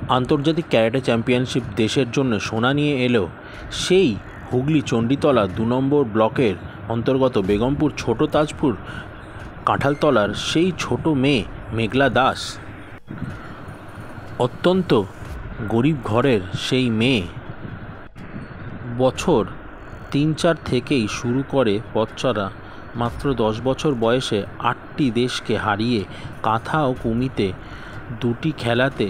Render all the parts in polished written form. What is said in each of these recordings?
আন্তর্জাতিক karate championship দেশের জন্য সোনা নিয়ে এলো সেই হুগলি চণ্ডীতলা ২ নম্বর ব্লকের অন্তর্গত বেগমপুর ছোট তাজপুর কাঁঠালতলার সেই ছোট মেয়ে মেঘলা দাস। অত্যন্ত গরিব ঘরের সেই মেয়ে বছর ৩-৪ থেকেই শুরু করে পথচলা। মাত্র ১০ বছর বয়সে ৮টি দেশকে হারিয়ে কাঁথা ও কুমিতে ২টি খেলাতে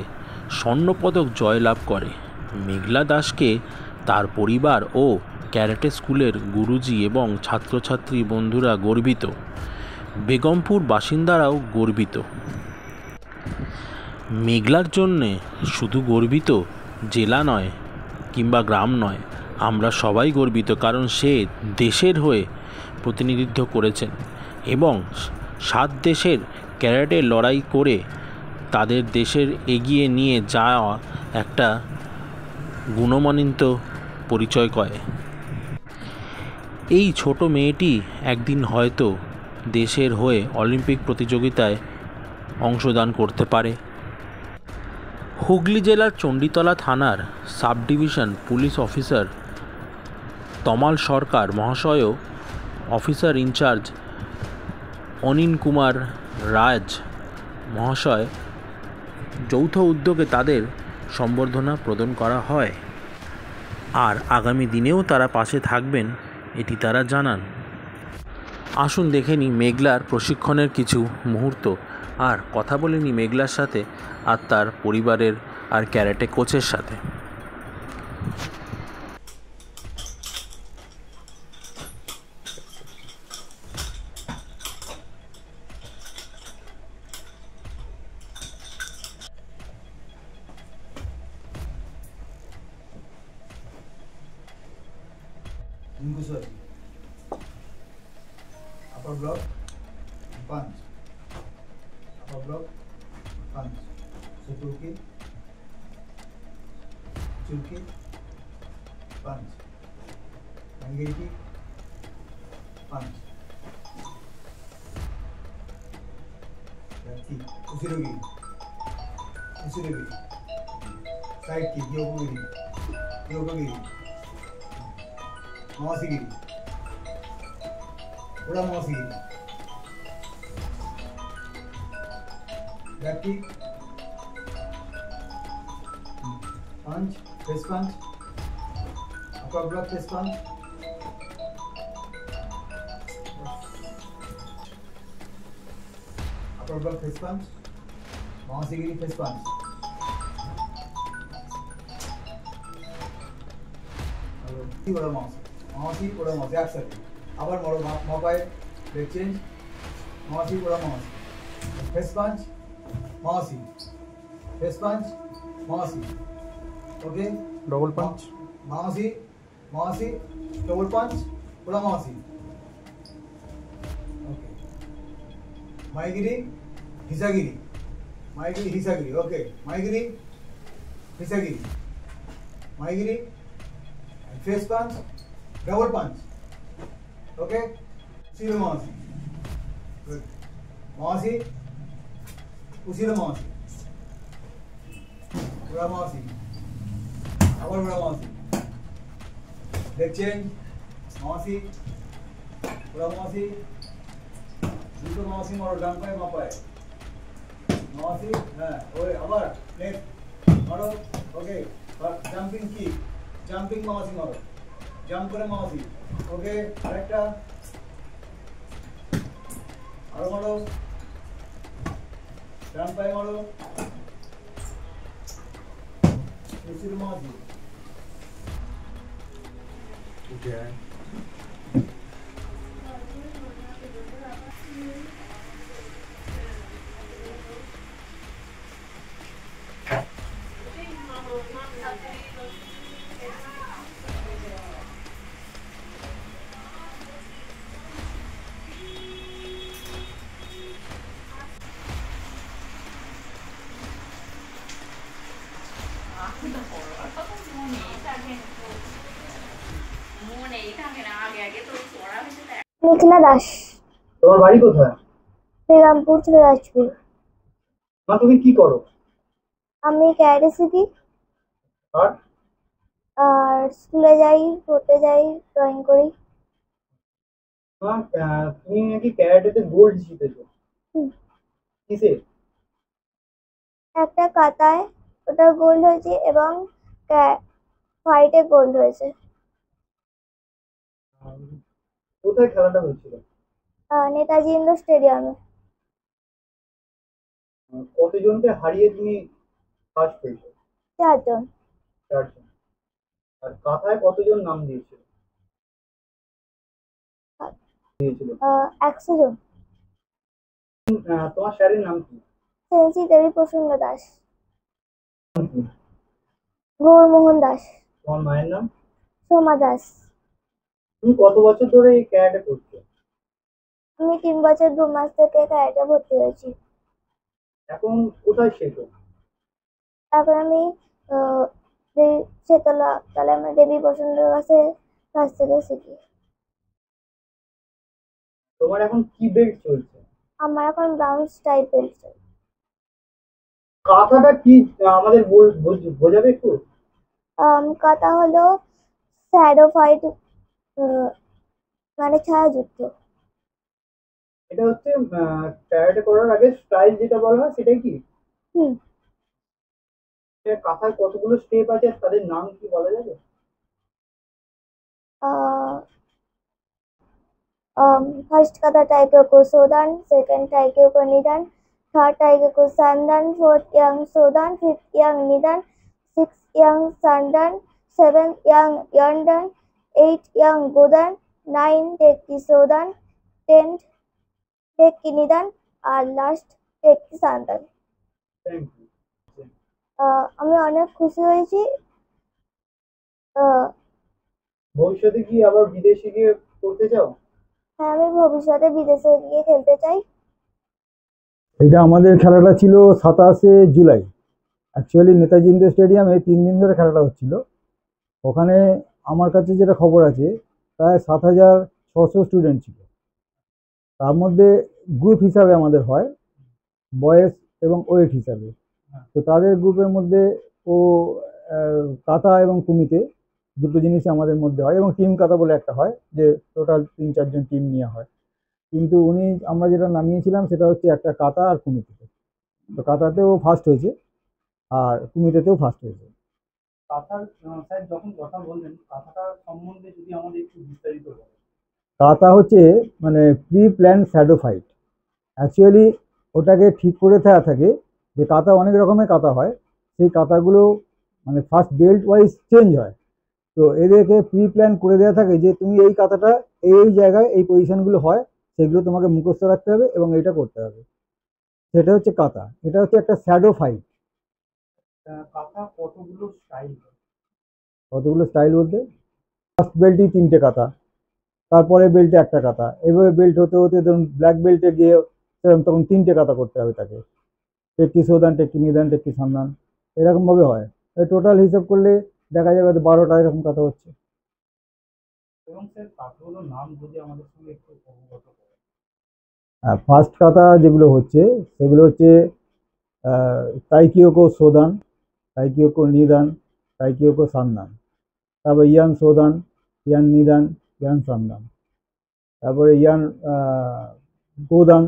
স্বর্ণপদক জয়লাভ করে। মেঘলা দাসকে তার পরিবার ও ক্যারাটে স্কুলের গুরুজি এবং ছাত্রছাত্রী বন্ধুরা গর্বিত। বেগমপুর বাসিন্দারাও গর্বিত। মেঘলার জন্যে শুধু গর্বিত জেলা নয় কিংবা গ্রাম নয়, আমরা সবাই গর্বিত, কারণ সে দেশের হয়ে প্রতিনিধিত্ব করেছেন এবং 7 দেশের ক্যারাটে লড়াই করে তাদের দেশের এগিয়ে নিয়ে যাওয়া একটা গুণমানিত পরিচয় করে। এই ছোট মেয়েটি একদিন হয়তো দেশের হয়ে অলিম্পিক প্রতিযোগিতায় অংশদান করতে পারে। হুগলি জেলার চণ্ডীতলা থানার সাব ডিভিশন পুলিশ অফিসার তমাল সরকার মহাশয়ও অফিসার ইনচার্জ অনিন কুমার রাজ মহাশয় যৌথ উদ্যোগে তাদের সম্বর্ধনা প্রদান করা হয়। আর আগামী দিনেও তারা পাশে থাকবেন এটি তারা জানান। আসুন দেখে নিই মেঘলার প্রশিক্ষণের কিছু মুহূর্ত, আর কথা বলে নিই মেঘলার সাথে আর তার পরিবারের আর ক্যারাটে কোচের সাথে। Upper block, punch. Upper block, punch. So chulki, punch. Angiriki, punch. Left kick, usirogiri. Side kick, yokogiri. Mawasigiri. Ura mawasigiri. Back kick, punch, face punch, upper block face punch, upper block face punch, mawasigiri face punch. Ura mawasi, ura mawasi, একসাথে আবার বড় মাপায় leg change, মাওয়াসি ura mawasi, face punch, mawasi, face punch, mawasi. Okay, double punch, mawasi, double punch, ura mawasi. Okay, maigiri, hisagiri, okay, maigiri, hisagiri, and face punch, double punch. Okay, usiro mawasi. Good. Mawasi, usiro mawasi. Ura mawasi. আবার ura mawasi. Leg change, mawasi. Ura mawasi. দুটো mawasi মারো ডান পায়ে বাঁ পায়ে। mawasi, হ্যাঁ, ওই আবার left মারো। ওকে, জাম্পিং কিক, জাম্পিং mawasi মারো। জাম্প করে mawasi। ওকে, আরেকটা আরো মারো, ডান পায়ে মারো, usiro mawasi. Okay. মেঘলা দাস। তোমার বাড়ি কোথায়? বেগমপুর তাজপুর। মা, তুমি কি করো? আমি ক্যারাটে শিখি। আর আর স্কুলে যাই, পড়তে যাই, ড্রয়িং করি। তুমি নাকি ক্যারাটেতে গোল্ড জিতেছো, হুম, কিসে? একটা কাতায় ওটা গোল্ড হয়েছে এবং ফাইটে গোল্ড হয়েছে। আহ, কোথায় খেলাটা হয়েছিল? নেতাজি ইন্ডোর স্টেডিয়ামে। কতজনকে হারিয়ে তুমি ফার্স্ট হয়েছো? 4 জন। 4 জন। আর কাথায় কতজন নাম দিয়েছিল? দিয়েছিল। 100 জন। তোমার স্যারের নাম কি? সেন্সি দেবী প্রসন্ন দাস। নাম কি? গৌরমোহন দাস। তোমার মায়ের নাম? সোমা দাস। তুমি কত বছর ধরে এই ক্যারাটে করছো? আমি 3 বছর 2 মাস থেকে ক্যারাটে ভর্তি হয়েছি। এখন কোথায় শেখো? এখন আমি আহ, শেতলা তাহলে আমার দেবী প্রসন্ন দাসের কাছ থেকে শিখি। তোমার এখন কি বেল্ট চলছে? আমার এখন ব্রাউন স্টাইপ বেল্ট। কাথাটা কি আমাদের বোঝাবে একটু? কাতা হলো শ্যাডো ফাইট, মানে ছায়াযুদ্ধ। এটা হচ্ছে ক্যারাটে করার আগে স্টাইল যেটা বলা হয় সেটাই কি? হুম। কাথায় কতগুলো স্টেপ আছে তাদের নাম কি বলা যাবে? फर्स्ट का था टाइगर को सोदान, सेकंड टाइगर को निदान, थर्ड टाइगर को संदान, फोर्थ यंग सोदान, फिफ्थ यंग निदान, सिक्स यंग संदान, सेवन यंग यंडन, 8 यंग गोदान, 9 टेक की सोदान, 10 टेक की निदान আর লাস্ট টেক কি সান্তান। Thank you. আমি অনেক খুশি হয়েছি। আহ, ভবিষ্যতে কি আবার বিদেশে গিয়ে করতে চাও? হ্যাঁ, আমি ভবিষ্যতে বিদেশে গিয়ে খেলতে চাই। এটা আমাদের খেলাটা ছিল 27শে জুলাই। অ্যাকচুয়ালি নেতাজি ইন্ডোর স্টেডিয়ামে 3 দিন ধরে খেলাটা হচ্ছিল। ওখানে আমার কাছে যেটা খবর আছে, প্রায় 7,600 স্টুডেন্ট ছিল। তার মধ্যে গ্রুপ হিসাবে আমাদের হয়, বয়েজ এবং ওয়েট হিসাবে। তো তাদের গ্রুপের মধ্যে ও কাতা এবং কুমিতে দুটো জিনিসই আমাদের মধ্যে হয়, এবং টিম কাতা বলে একটা হয়, যে টোটাল 3-4 জন টিম নিয়ে হয়। কিন্তু আমরা যেটা নামিয়েছিলাম সেটা হচ্ছে একটা কাতা আর কুমিতে। তো কাতাতেও ফার্স্ট হয়েছে আর কুমিতেও ফার্স্ট হয়েছে। কাথার স্যার যখন কথা বললেন কাথাটার সম্বন্ধে যদি আমাদের একটু বিস্তারিত বলেন। কাতা হচ্ছে মানে pre plan shadow fight. Actually ওটাকে ঠিক করে দেওয়া থাকে যে কাতা অনেক রকমের কাতা হয়, সেই কাতাগুলো মানে ফার্স্ট বেল্ট ওয়াইজ চেঞ্জ হয়। তো এদেরকে প্রি প্ল্যান করে দেওয়া থাকে যে তুমি এই কাতাটা এই জায়গায় এই পজিশনগুলো হয়, সেগুলো তোমাকে মুখস্থ রাখতে হবে এবং এটা করতে হবে। সেটা হচ্ছে কাতা, এটা হচ্ছে একটা শ্যাডো ফাইট। কাথা কতগুলো স্টাইল? কতগুলো স্টাইল বলতে, ফার্স্ট বেল্টই 3টে কাতা, তারপরে বেল্টে একটা কাতা, এভাবে বেল্ট হতে হতে ধরুন ব্ল্যাক বেল্টে গিয়ে সেরকম তখন 3টে কাতা করতে হবে তাকে। টেক্কি সোদান, টেক্কি নিদান, টেক্কি সান্দান, এরকমভাবে হয়। টোটাল হিসাব করলে দেখা যাবে 12টা এরকম কাতা হচ্ছে। এবং স্যার কাথাগুলোর নাম যদি আমাদের সঙ্গে একটু অবগত করেন। ফার্স্ট কাতা যেগুলো হচ্ছে সেগুলো হচ্ছে তাইকিওকো সোদান, তাইকিওকো নিদান, তাইকিওকো সান্দান। তারপরে ইয়ান সোদান, ইয়ান নিদান, ইয়ান সান্দান। তারপরে ইয়ান গোদান,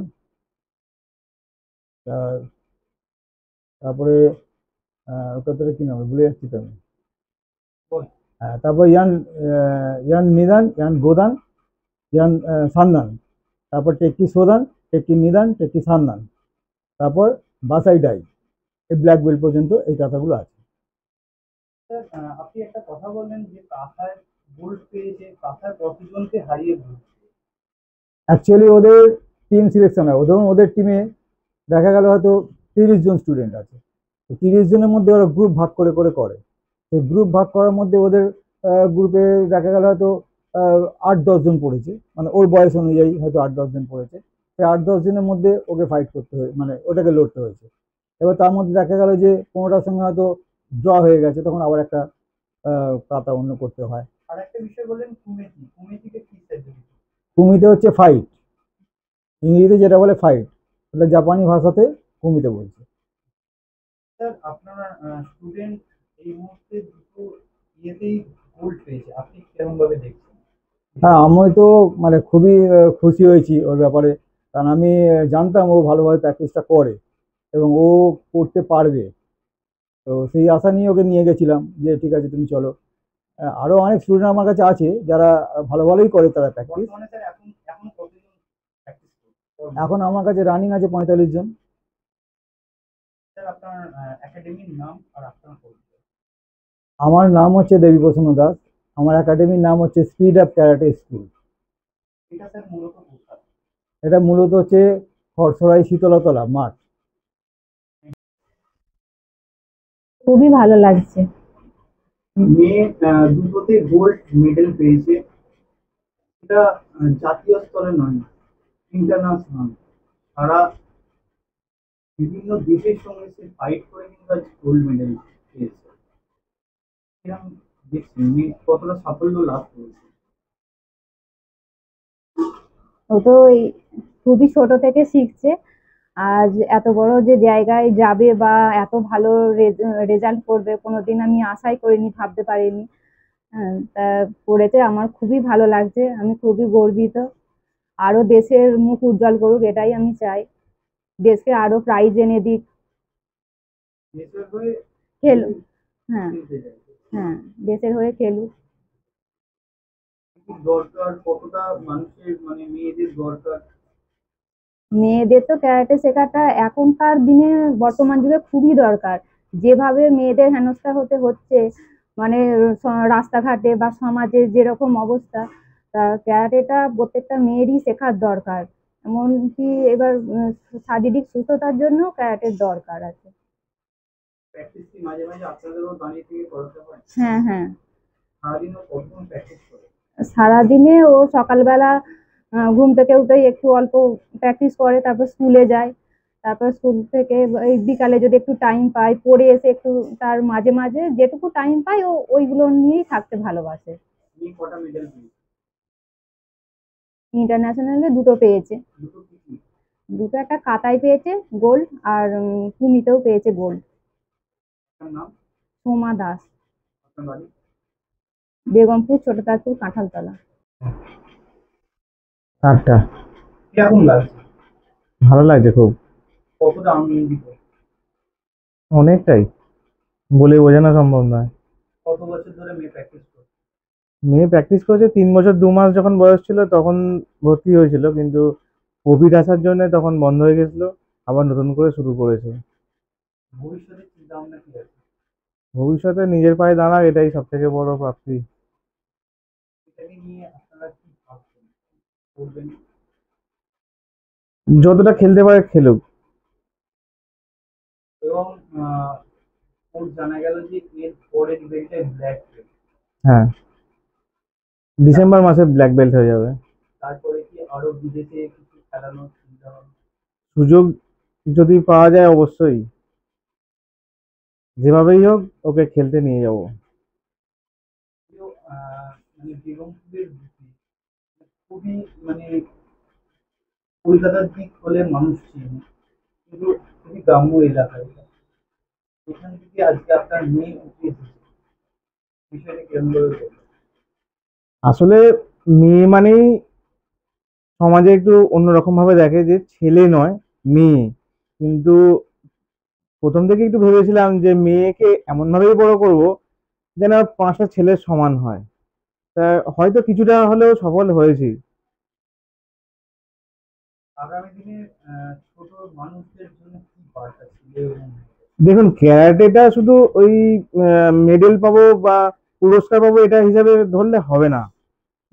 তারপরে ওটাতে কি নাম ভুলে যাচ্ছি তো আমি। তারপর ইয়ান ইয়ান নিদান, ইয়ান গোদান, ইয়ান সান্দান। তারপর টেক্কি সোদান, টেক্কি নিদান, টেক্কি সান্দান। তারপর বাসাই ডাই, এই ব্ল্যাক বেল্ট পর্যন্ত এই কথাগুলো আছে। স্যার আপনি একটা কথা বললেন যে কাথায় গোল্ড পেয়েছে, কাথায় কতজনকে হারিয়ে গোল্ড? অ্যাকচুয়ালি ওদের টিম সিলেকশন হয়, ধরুন ওদের টিমে দেখা গেল হয়তো 30 জন স্টুডেন্ট আছে। তো 30 জনের মধ্যে ওরা গ্রুপ ভাগ করে করে করে। সেই গ্রুপ ভাগ করার মধ্যে ওদের গ্রুপে দেখা গেল হয়তো 8-10 জন পড়েছে, মানে ওর বয়স অনুযায়ী হয়তো 8-10 জন পড়েছে। সেই 8-10 জনের মধ্যে ওকে ফাইট করতে হয়ে মানে ওটাকে লড়তে হয়েছে। এবার তার মধ্যে দেখা গেল যে কোনোটার সঙ্গে হয়তো ড্র হয়ে গেছে, তখন আবার একটা পাতা অন্য করতে হয়। আর একটা বিষয় বললেন কুমেটি, কুমেটিকে কি স্যার? কুমিতে হচ্ছে ফাইট, ইংরেজিতে যেটা বলে ফাইট, ওটা জাপানি ভাষাতে কুমিতে বলছে। স্যার আপনার স্টুডেন্ট এই মুহূর্তে দুটো ইয়েতেই গোল্ড পেয়েছে, আপনি কেমন ভাবে দেখছেন? হ্যাঁ, আমি তো মানে খুবই খুশি হয়েছি ওর ব্যাপারে। কারণ আমি জানতাম ও ভালোভাবে প্র্যাকটিসটা করে এবং ও করতে পারবে। তো সেই আশা নিয়ে ওকে নিয়ে গেছিলাম যে ঠিক আছে তুমি চলো। আরো অনেক স্টুডেন্ট আমার কাছে আছে যারা ভালো ভালোই করে তারা প্র্যাকটিস। বর্তমানে স্যার এখন কতজন প্র্যাকটিস করছে? এখন আমার কাছে রানিং আছে 45 জন। স্যার আপনার একাডেমির নাম আর আপনার পরিচয়। আমার নাম হচ্ছে দেবীপ্রসন্ন দাস। আমার একাডেমির নাম হচ্ছে স্পিড আপ ক্যারাটে স্কুল। এটা স্যার মূলত কোথায়? এটা মূলত হচ্ছে খরসরাই শীতলতলা মাঠ। খুবই ভালো লাগছে। মেয়ে দুটোতে গোল্ড মেডেল পেয়েছে, এটা জাতীয় স্তরে নয়, ইন্টারন্যাশনাল। সারা বিভিন্ন দেশের সঙ্গে সে ফাইট করে কিন্তু আজ গোল্ড মেডেল পেয়েছে। এরকম দেখছি মেয়ে কতটা সাফল্য লাভ করেছে। ও তো খুবই ছোট থেকে শিখছে। আজ এত বড় যে জায়গায় যাবে বা এত ভালো রেজাল্ট করবে কোনোদিন আমি আশাই করিনি, ভাবতে পারিনি। হ্যাঁ, তা করেছে, আমার খুবই ভালো লাগছে, আমি খুবই গর্বিত। আরো দেশের মুখ উজ্জ্বল করুক, এটাই আমি চাই। দেশকে আরো প্রাইজ এনে দিক। দেশের হয়ে খেলুক। হ্যাঁ, খেলতে যায়, হ্যাঁ, দেশের হয়ে খেলুক। কি দরকার, কতটা মানুষের মানে মেয়েদের দরকার? মেয়েদের তো ক্যারাটে শেখাটা এখনকার দিনে বর্তমান যুগে খুবই দরকার। যেভাবে মেয়েদের হেনস্থা হতে হচ্ছে, মানে রাস্তাঘাটে বা সমাজে যেরকম অবস্থা, তা ক্যারাটেটা প্রত্যেকটা মেয়েরই শেখার দরকার। এমনকি এবার শারীরিক সুস্থতার জন্য ক্যারাটের দরকার আছে। প্র্যাকটিস কি মাঝে মাঝে আপনাদেরও দাঁড়িয়ে থেকে করাতে হয়? হ্যাঁ, হ্যাঁ, সারাদিনও কতক্ষণ প্র্যাকটিস করে? সারাদিনে ও সকালবেলা ঘুম থেকে উঠেই একটু অল্প প্র্যাকটিস করে, তারপর স্কুলে যায়। তারপর স্কুল থেকে এই বিকালে যদি একটু টাইম পায় পড়ে এসে একটু, তার মাঝে মাঝে যেটুকু টাইম পায় ও ওইগুলো নিয়েই থাকতে ভালোবাসে। আপনি কটা মেডেল পেয়েছেন? ইন্টারন্যাশনালে দুটো পেয়েছে। দুটো কি কি? দুটো, একটা কাতায় পেয়েছে গোল্ড, আর কুমিতেও পেয়েছে গোল্ড। আপনার নাম? সোমা দাস, আপনার বাড়ি? বেগমপুর, ছোট তাজপুর, কাঁঠালতলা। 8টা। কিরকম লাগছে? ভালো লাগছে খুব, কতটা আনন্দিত? অনেকটাই, বলে বোঝানো সম্ভব নয়। কত বছর ধরে মেয়ে প্র্যাকটিস করছে? মেয়ে প্র্যাকটিস করেছে 3 বছর 2 মাস, যখন বয়স ছিল তখন ভর্তি হয়েছিল, কিন্তু কোভিড আসার জন্য তখন বন্ধ হয়ে গেছিল, আবার নতুন করে শুরু করেছে। ভবিষ্যতে চিন্তা ভাবনা কি আছে? ভবিষ্যতে নিজের পায়ে দাঁড়াক, এটাই সব থেকে বড় প্রাপ্তি। এটাকে নিয়ে আপনারা কি ভাবছেন, করবেন? যতটা খেলতে পারে খেলুক। এবং ওর জানা গেল যে এর পরের ইভেন্টে ব্ল্যাক বেল্ট, হ্যাঁ, ডিসেম্বর মাসে ব্ল্যাক বেল্ট হয়ে যাবে। তারপরে কি আরো বিদেশে কিছু খেলানোর চিন্তা ভাবনা? সুযোগ যদি পাওয়া যায় অবশ্যই, যেভাবেই হোক ওকে খেলতে নিয়ে যাব। যদিও, মানে বেগমপুরের বুকে খুবই মানে কলকাতার দিক হলে মানুষ চিনে, কিন্তু খুবই গ্রাম্য এলাকায় এখান থেকে আজকে আপনার মেয়ে উঠে এসেছে, বিষয়টা কেমন ভাবে দেখবেন? আসলে মেয়ে মানেই সমাজে একটু অন্যরকম ভাবে দেখে, যে ছেলে নয়, মেয়ে। কিন্তু প্রথম থেকে একটু ভেবেছিলাম যে মেয়েকে এমন ভাবেই বড় করব যেন 5টা ছেলের সমান হয়। তা হয়তো কিছুটা হলেও সফল হয়েছি। আগামী দিনে ছোট মানুষদের জন্য কি বার্তা ছিল এবং দেখুন, ক্যারাটেটা শুধু ওই মেডেল পাবো বা পুরস্কার পাবো এটা হিসাবে ধরলে হবে না।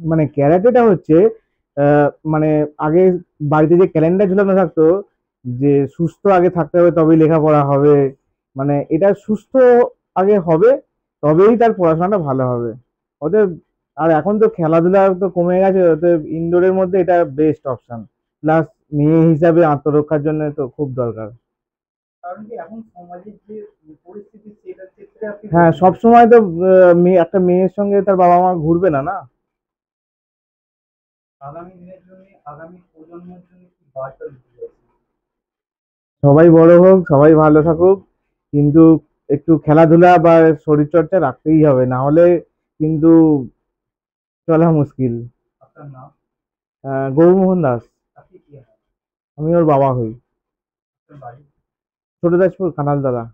মানে ক্যারাটেটা হচ্ছে মানে আগে বাড়িতে যে ক্যালেন্ডার ঝুলানো থাকতো, যে সুস্থ আগে থাকতে হবে তবেই লেখাপড়া হবে, মানে এটা সুস্থ আগে হবে তবেই তার পড়াশোনাটা ভালো হবে। অতএব, আর এখন তো খেলাধুলা তো কমে গেছে, অতএব ইনডোরের মধ্যে এটা বেস্ট অপশন। প্লাস মেয়ে হিসাবে আত্মরক্ষার জন্য তো খুব দরকার। কারণ কি এখন সমাজের যে পরিস্থিতি সেটার ক্ষেত্রে আপনি হ্যাঁ, বলছেন, সবসময় তো একটা মেয়ের সঙ্গে তার বাবা মা ঘুরবে না, না। আগামী দিনের জন্য আগামী প্রজন্মের জন্য কি বার্তা দিতে চাইছেন? সবাই বড় হোক, সবাই ভালো থাকুক, কিন্তু একটু খেলাধুলা বা শরীরচর্চা রাখতেই হবে, না হলে কিন্তু চলা মুশকিল। আপনার নাম? গৌরমোহন দাস। আপনি কি হয়? আমি ওর বাবা হই। আপনার বাড়ি? ছোট দাসপুর, কানালতলা।